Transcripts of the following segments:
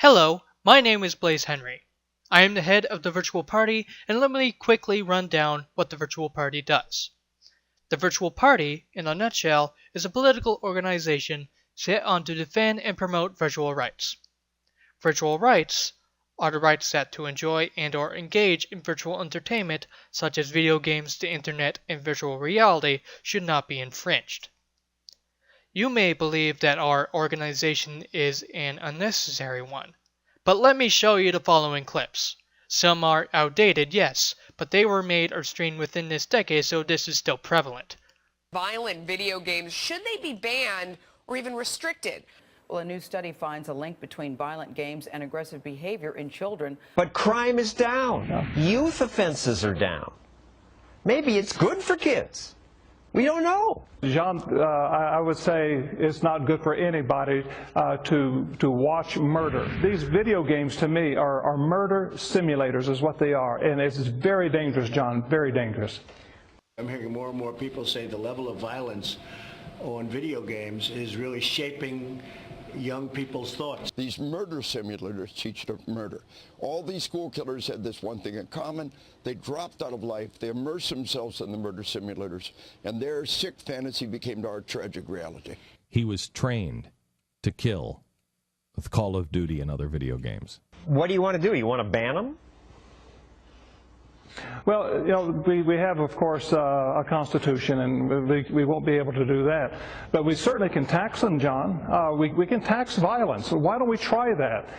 Hello, my name is Blase Henry. I am the head of the Virtual Party, and let me quickly run down what the Virtual Party does. The Virtual Party, in a nutshell, is a political organization set on to defend and promote virtual rights. Virtual rights are the rights set to enjoy and/or engage in virtual entertainment such as video games, the internet, and virtual reality should not be infringed. You may believe that our organization is an unnecessary one, but let me show you the following clips. Some are outdated, yes, but they were made or streamed within this decade, so this is still prevalent. Violent video games, should they be banned or even restricted? Well, a new study finds a link between violent games and aggressive behavior in children. But crime is down. Youth offenses are down. Maybe it's good for kids. We don't know. John, I would say it's not good for anybody to watch murder. These video games, to me, are murder simulators is what they are. And it's very dangerous, John, very dangerous. I'm hearing more and more people say the level of violence on video games is really shaping young people's thoughts. These murder simulators teach to murder. All these school killers had this one thing in common. They dropped out of life. They immersed themselves in the murder simulators, and their sick fantasy became our tragic reality. He was trained to kill with Call of Duty and other video games. What do you want to do? You want to ban them? Well, you know, we have, of course, a constitution, and we won't be able to do that. But we certainly can tax them, John. We can tax violence. Why don't we try that?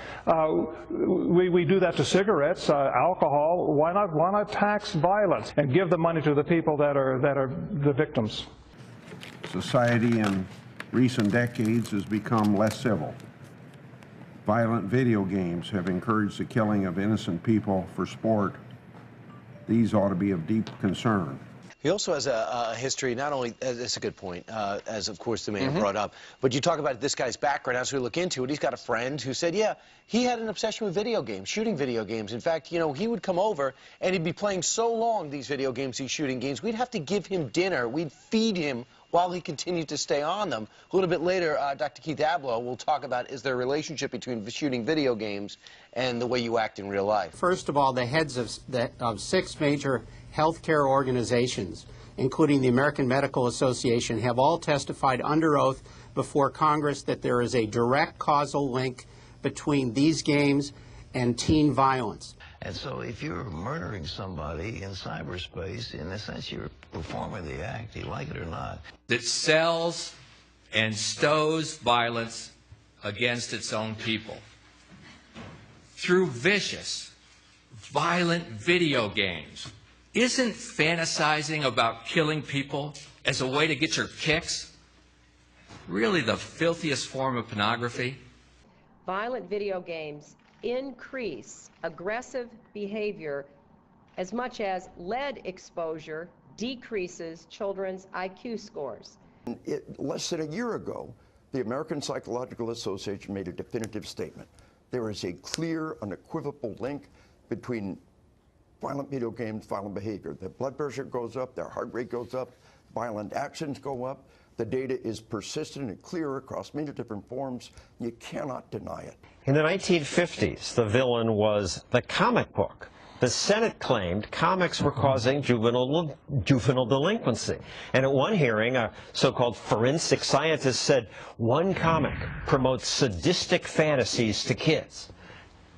We do that to cigarettes, alcohol. Why not tax violence and give the money to the people that are the victims? Society in recent decades has become less civil. Violent video games have encouraged the killing of innocent people for sport. These ought to be of deep concern. He also has a history, not only, that's a good point, as of course the man brought up, but you talk about this guy's background as we look into it. He's got a friend who said, yeah, he had an obsession with video games, shooting video games. In fact, you know, he would come over and he'd be playing so long, these video games, these shooting games, we'd have to give him dinner. We'd feed him while he continued to stay on them. A little bit later, Dr. Keith Abloh will talk about is there a relationship between shooting video games and the way you act in real life. First of all, the heads of 6 major healthcare organizations, including the American Medical Association, have all testified under oath before Congress that there is a direct causal link between these games and teen violence. And so if you're murdering somebody in cyberspace, in a sense you're performing the act, you like it or not. That sells and stows violence against its own people through vicious, violent video games. Isn't fantasizing about killing people as a way to get your kicks really the filthiest form of pornography? Violent video games increase aggressive behavior as much as lead exposure decreases children's IQ scores. Less than a year ago, the American Psychological Association made a definitive statement. There is a clear, unequivocal link between violent video games, violent behavior. Their blood pressure goes up, their heart rate goes up, violent actions go up. The data is persistent and clear across many different forms. You cannot deny it. In the 1950s, the villain was the comic book. The Senate claimed comics were causing juvenile delinquency. And at one hearing, a so-called forensic scientist said one comic promotes sadistic fantasies to kids.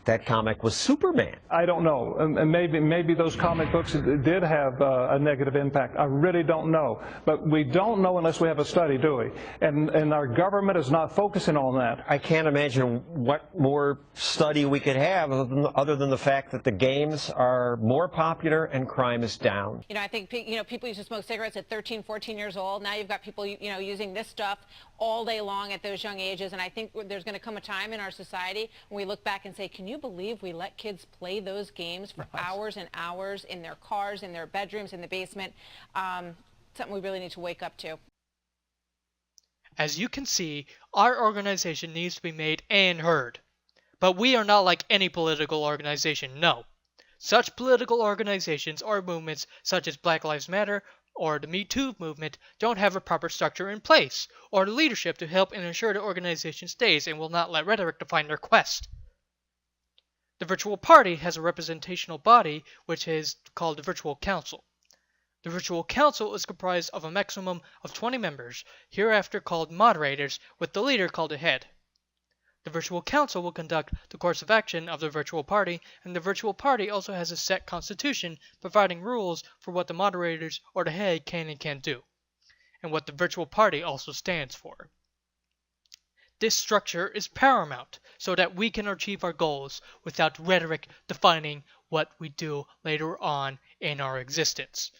That comic was Superman. I don't know. And maybe those comic books did have a negative impact. I really don't know. But we don't know unless we have a study, do we? And our government is not focusing on that. I can't imagine what more study we could have other than the fact that the games are more popular and crime is down. You know, I think, people used to smoke cigarettes at 13, 14 years old. Now you've got people, using this stuff all day long at those young ages. And I think there's going to come a time in our society when we look back and say, can you believe we let kids play those games for hours and hours in their cars, in their bedrooms, in the basement? Something we really need to wake up to. As you can see, our organization needs to be made and heard. But we are not like any political organization, no. Such political organizations or movements such as Black Lives Matter or the Me Too movement don't have a proper structure in place or the leadership to help and ensure the organization stays and will not let rhetoric define their quest. The virtual party has a representational body, which is called the Virtual Council. The Virtual Council is comprised of a maximum of 20 members, hereafter called moderators, with the leader called a head. The Virtual Council will conduct the course of action of the Virtual Party, and the Virtual Party also has a set constitution providing rules for what the moderators or the head can and can't do, and what the Virtual Party also stands for. This structure is paramount so that we can achieve our goals without rhetoric defining what we do later on in our existence.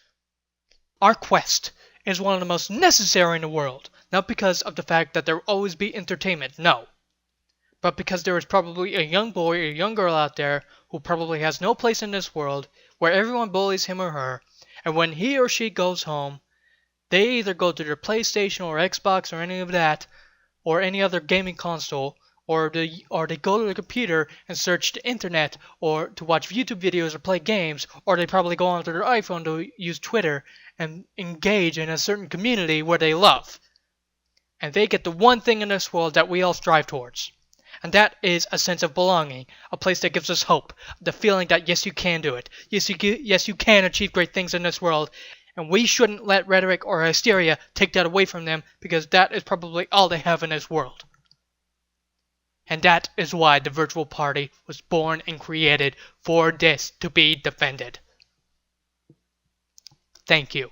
Our quest is one of the most necessary in the world, not because of the fact that there will always be entertainment, no, but because there is probably a young boy or a young girl out there who probably has no place in this world, where everyone bullies him or her, and when he or she goes home, they either go to their PlayStation or Xbox or any of that, or any other gaming console, or they go to the computer and search the internet, or to watch YouTube videos or play games, or they probably go onto their iPhone to use Twitter and engage in a certain community where they love. And they get the one thing in this world that we all strive towards. And that is a sense of belonging, a place that gives us hope, the feeling that yes, you can do it. Yes, you can achieve great things in this world. And we shouldn't let rhetoric or hysteria take that away from them, because that is probably all they have in this world. And that is why the Virtual Party was born and created, for this to be defended. Thank you.